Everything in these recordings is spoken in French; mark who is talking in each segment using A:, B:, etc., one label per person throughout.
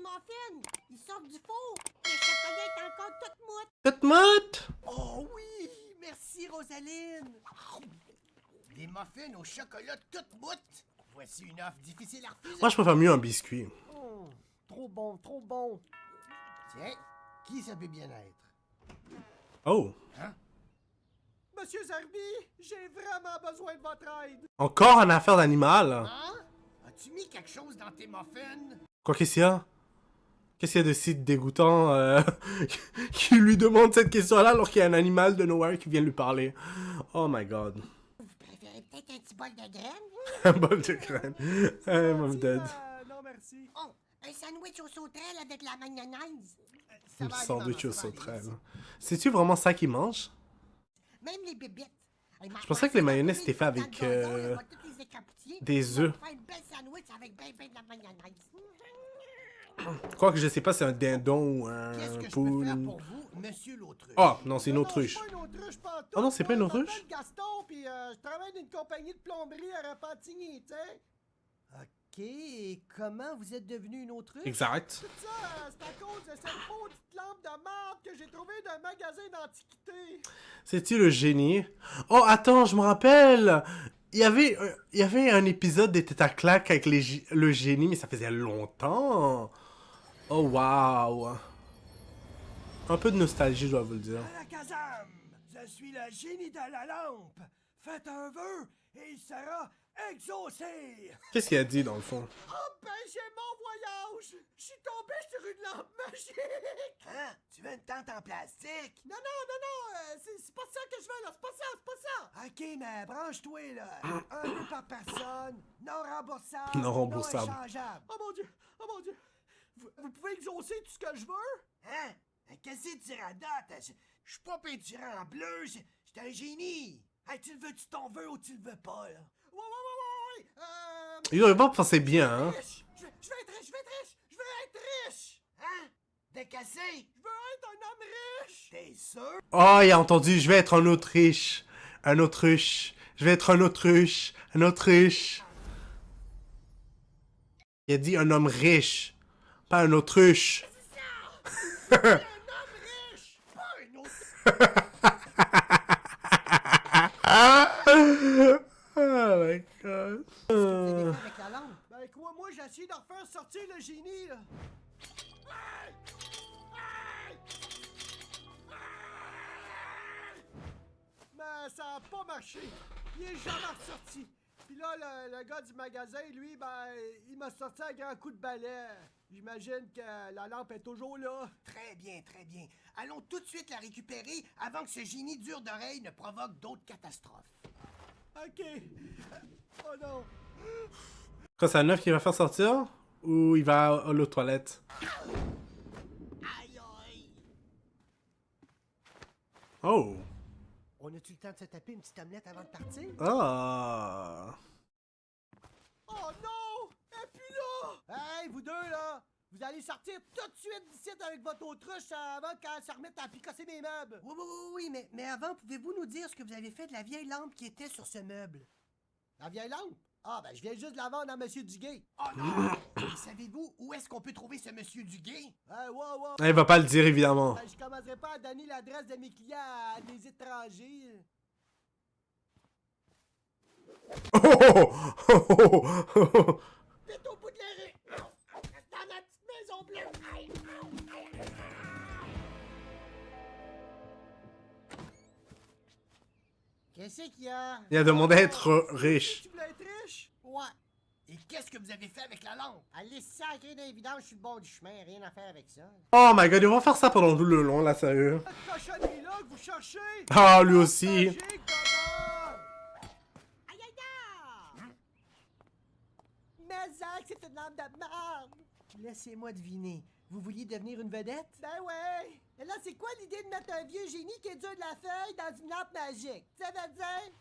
A: muffins. Ils sortent du four. Le chocolat est encore toute mouette.
B: Toute motte!
C: Oh oui! Merci, Rosaline! Des muffins au chocolat toute mouette. Voici une offre difficile à refuser.
B: Moi, je préfère mieux un biscuit.
C: Trop bon, trop bon. Tiens, qui ça peut bien être?
B: Oh!
C: Monsieur Zarbi, j'ai vraiment besoin de votre aide.
B: Encore une affaire d'animal?
C: Hein? As-tu mis quelque chose dans tes muffins?
B: Quoi qu'est-ce qu'il y a? Qu'est-ce qu'il y a de si dégoûtant qui lui demande cette question-là alors qu'il y a un animal de nowhere qui vient lui parler? Oh my god.
A: Vous préférez peut-être un petit bol de graines?
B: Un bol de graines. I'm dead.
C: Non, merci.
A: Oh, un sandwich au sauterelle avec la mayonnaise.
C: Ça
B: Un
C: va aller,
B: sandwich
C: maman,
B: au
C: ça va aller,
B: sauterelle.
C: merci.
B: C'est-tu vraiment ça qu'ils mangent?
A: Même les bébites.
B: Je pensais que les mayonnaises étaient fait avec des œufs.
A: Faire une belle sandwich avec ben de la mayonnaise.
B: Quoique je sais pas si c'est un dindon ou un
C: Qu'est-ce que je peux
B: poule.
C: faire pour vous, monsieur l'autruche?
B: Ah, non, c'est une autruche.
C: Non, c'est pas une autruche pantoute.
B: Ah non, c'est pas une
C: Moi, je
B: autruche?
C: m'appelle Gaston, puis je travaille dans une compagnie de plomberie à Repentigny, tu sais. OK, et comment vous êtes devenu une autruche?
B: Exact.
C: Tout ça, c'est à cause de cette petite lampe de marde que j'ai trouvée d'un magasin d'antiquité.
B: C'est-tu le génie? Oh, attends, je me rappelle! Il y avait un épisode des Têtes à claque avec le génie, mais ça faisait longtemps! Oh, wow! Un peu de nostalgie, je dois vous le dire.
C: Alakazam, je suis le génie de la lampe. Faites un vœu et il sera exaucé.
B: Qu'est-ce qu'il a dit, dans le fond?
C: Oh ben, j'ai mon voyage. Je suis tombé sur une lampe magique. Hein? Tu veux une tente en plastique? Non, c'est pas ça que je veux, là. C'est pas ça. OK, mais branche-toi, là. Un vœu par personne, non remboursable,
B: Non remboursable.
C: non échangeable. Oh mon Dieu. Vous pouvez exaucer tout ce que je veux? Hein? Qu'est-ce que tu radotes? Je suis pas peinturé en bleu, j'étais un génie. Hey, tu le veux-tu ton vœu ou tu le veux pas, là? Ouais.
B: Il aurait pas pensé bien, hein?
C: Je veux être riche! Hein? Décassé? Je veux être un homme riche! T'es sûr?
B: Oh, il a entendu, je vais être un autruche. Un autruche. Je vais être un autruche. Un autruche. Il a dit un homme riche. Pas un autruche.
C: Un homme riche! Pas un autre!
B: Oh my god.
A: Avec la lampe.
C: Ben, crois-moi, j'ai essayé de refaire sortir le génie, là. Mais ça a pas marché. Il est jamais ressorti. Puis là, le gars du magasin, lui, ben, il m'a sorti un grand coup de balai. J'imagine que la lampe est toujours là. Très bien. Allons tout de suite la récupérer avant que ce génie dur d'oreille ne provoque d'autres catastrophes. OK. Oh non.
B: Quand c'est un œuf qui va faire sortir? Ou il va à l'autre toilette?
C: Aïe.
B: Oh.
C: On a-tu le temps de se taper une petite omelette avant de partir?
B: Ah.
C: Oh non! Elle est plus là! Hey, vous deux, là! Vous allez sortir tout de suite d'ici avec votre autruche avant qu'elle se remette à picasser mes meubles. Oui, mais avant, pouvez-vous nous dire ce que vous avez fait de la vieille lampe qui était sur ce meuble? La vieille lampe? Ah, ben, je viens juste de la vendre à Monsieur Duguay. Oh non! Et savez-vous où est-ce qu'on peut trouver ce Monsieur Duguay? Ouais.
B: Il va pas le dire, évidemment.
C: Ben, je commencerai pas à donner l'adresse de mes clients à des étrangers. Vite au bout de la rue! Dans ma petite maison bleue! Aïe.
A: Qu'est-ce qu'il y a?
B: Il a demandé à être riche.
C: Tu voulais être riche?
A: Ouais.
C: Et qu'est-ce que vous avez fait avec la lampe?
A: Allez sacrer dans les vidanges sur le bord du chemin. Rien à faire avec ça.
B: Oh my god, ils vont faire ça pendant tout le long, là, sérieux.
C: Cette cochonnerie-là que vous cherchez!
B: Ah, lui aussi.
C: Magique, d'abord!
A: Aïe!
C: Mais Zach, c'est une lampe de merde! Laissez-moi deviner. Vous vouliez devenir une vedette? Ben ouais! Et là, c'est quoi l'idée de mettre un vieux génie qui est dur de la feuille dans une lampe magique? Ça veut dire?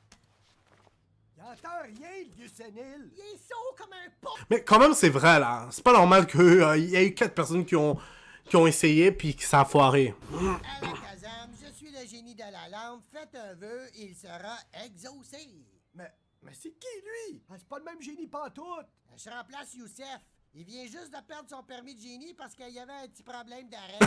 C: Il entend rien, le vieux sénile! Il est sourd comme un pot!
B: Mais quand même, c'est vrai, là. C'est pas normal qu'il y ait eu 4 personnes qui ont essayé puis que ça a foiré.
A: Alakazam, je suis le génie de la lampe. Faites un vœu, il sera exaucé.
C: Mais c'est qui, lui? Ah, c'est pas le même génie pantoute!
A: Je remplace Youssef. Il vient juste de perdre son permis de génie parce qu'il y avait un petit problème d'arrêt.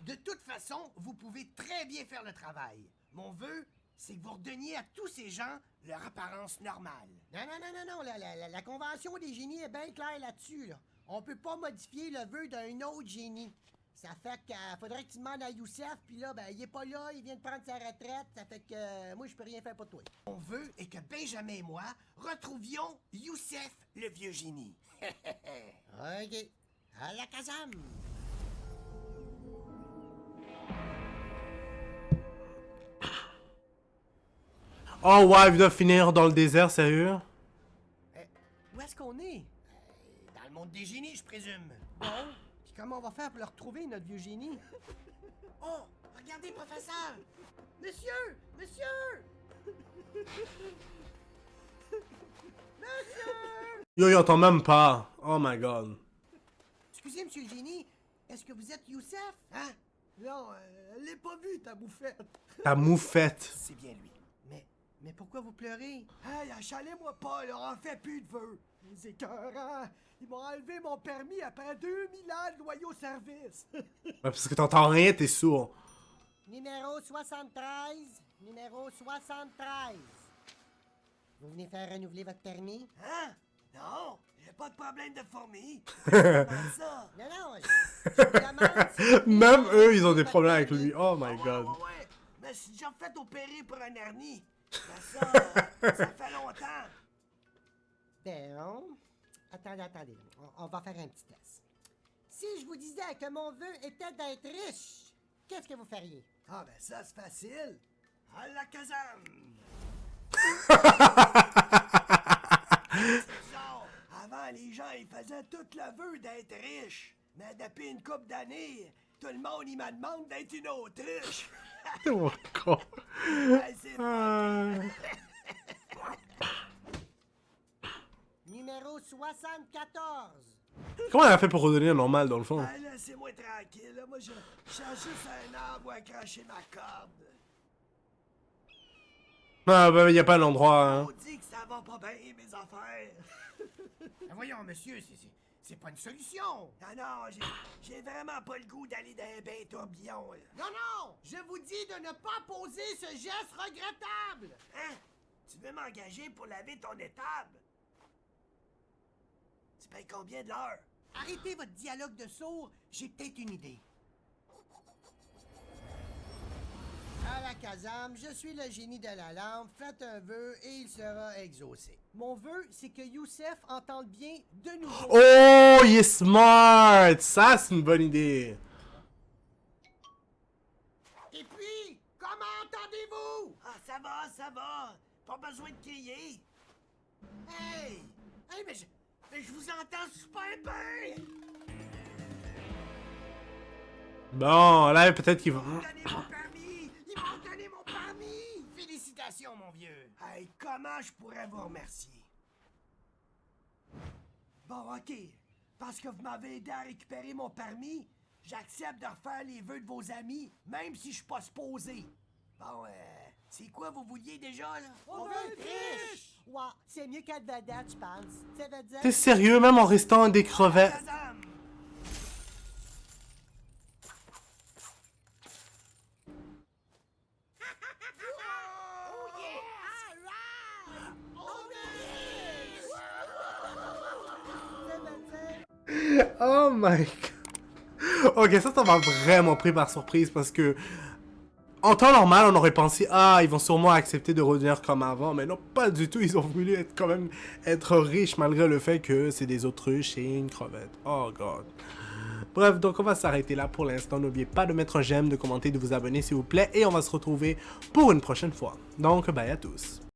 C: De toute façon, vous pouvez très bien faire le travail. Mon vœu, c'est que vous redonniez à tous ces gens leur apparence normale.
A: Non, la convention des génies est bien claire là-dessus, là. On peut pas modifier le vœu d'un autre génie. Ça fait qu'il faudrait que tu demandes à Youssef, puis là, ben, il est pas là, il vient de prendre sa retraite, ça fait que moi, je peux rien faire pour toi.
C: Mon vœu est que Benjamin et moi retrouvions Youssef, le vieux génie.
A: OK. À la casam.
B: Oh, ouais, il doit finir dans le désert, sérieux?
C: Où est-ce qu'on est? Dans le monde des génies, je présume.
A: Bon, puis comment on va faire pour le retrouver, notre vieux génie?
C: Oh, regardez, professeur!
A: Monsieur! Monsieur!
B: Yo, il entend même pas. Oh my god.
A: Excusez, monsieur le génie, est-ce que vous êtes Youssef?
C: Hein?
A: Non, elle l'ai pas vu, ta bouffette.
B: Ta moufette.
C: C'est bien lui.
A: Mais pourquoi vous pleurez?
C: Hey, achalez-moi pas, là, on fait plus de vœux.
A: Les écœurants! Ils m'ont enlevé mon permis après 2000 ans de loyaux service.
B: Ouais, parce que t'entends rien, t'es sourd.
A: Numéro 73. Numéro 73. Vous venez faire renouveler votre permis?
C: Hein? Non, j'ai pas de problème de fourmi. Comment ça?
A: Non, je vous demande si-
B: Même eux, ils ont des problèmes avec lui. Oh my
C: Ouais,
B: god.
C: ouais. Mais si j'ai fait opérer pour un hernie. Mais ça fait longtemps.
A: Bon. Attendez. On va faire un petit test. Si je vous disais que mon vœu était d'être riche, qu'est-ce que vous feriez?
C: Ah, ben ça, c'est facile. À la caserne. C'est bizarre. Avant, les gens, ils faisaient tout le vœu d'être riches. Mais depuis une couple d'années, tout le monde, il me demande d'être une autruche.
B: C'est mon con.
C: Hey, c'est
A: Numéro 74.
B: Comment elle a fait pour redevenir normal dans le fond?
C: Ah, laissez-moi tranquille. Là. Moi, je cherche juste un arbre où accrocher ma corde.
B: Ah, bah, y a pas d'endroit, hein.
C: On dit que ça va pas bien, mes affaires.
A: Mais voyons, monsieur, c'est pas une solution.
C: Non, j'ai vraiment pas le goût d'aller dans un bain tourbillon. Là.
A: Non, je vous dis de ne pas poser ce geste regrettable.
C: Hein? Tu veux m'engager pour laver ton étable? Tu payes combien de l'heure?
A: Arrêtez votre dialogue de sourd, j'ai peut-être une idée. À la casam, je suis le génie de la lampe, faites un vœu et il sera exaucé. Mon vœu, c'est que Youssef entende bien de nouveau.
B: Oh, il est smart! Ça, c'est une bonne idée.
A: Et puis, comment entendez-vous?
C: Ah, ça va. Pas besoin de crier. Hey, mais je vous entends super bien.
B: Bon, là, peut-être qu'ils vont...
C: Donnez mon permis. Ils m'ont donné mon permis.
A: Félicitations, mon vieux.
C: Hey, comment je pourrais vous remercier? Bon, OK. Parce que vous m'avez aidé à récupérer mon permis, j'accepte de refaire les vœux de vos amis, même si je suis pas supposé. Bon, c'est quoi vous vouliez déjà, là?
A: On veut être riche! Ouais, c'est mieux qu'être vedette, je pense. Ça veut dire...
B: T'es sérieux, même en restant des crevettes?
C: Shazam!
B: Oh my god. Ok, ça m'a vraiment pris par surprise parce que... En temps normal, on aurait pensé, ah, ils vont sûrement accepter de redevenir comme avant, mais non, pas du tout, ils ont voulu être quand même être riches malgré le fait que c'est des autruches et une crevette. Oh god. Bref, donc on va s'arrêter là pour l'instant. N'oubliez pas de mettre un j'aime, de commenter, de vous abonner s'il vous plaît, et on va se retrouver pour une prochaine fois. Donc, bye à tous.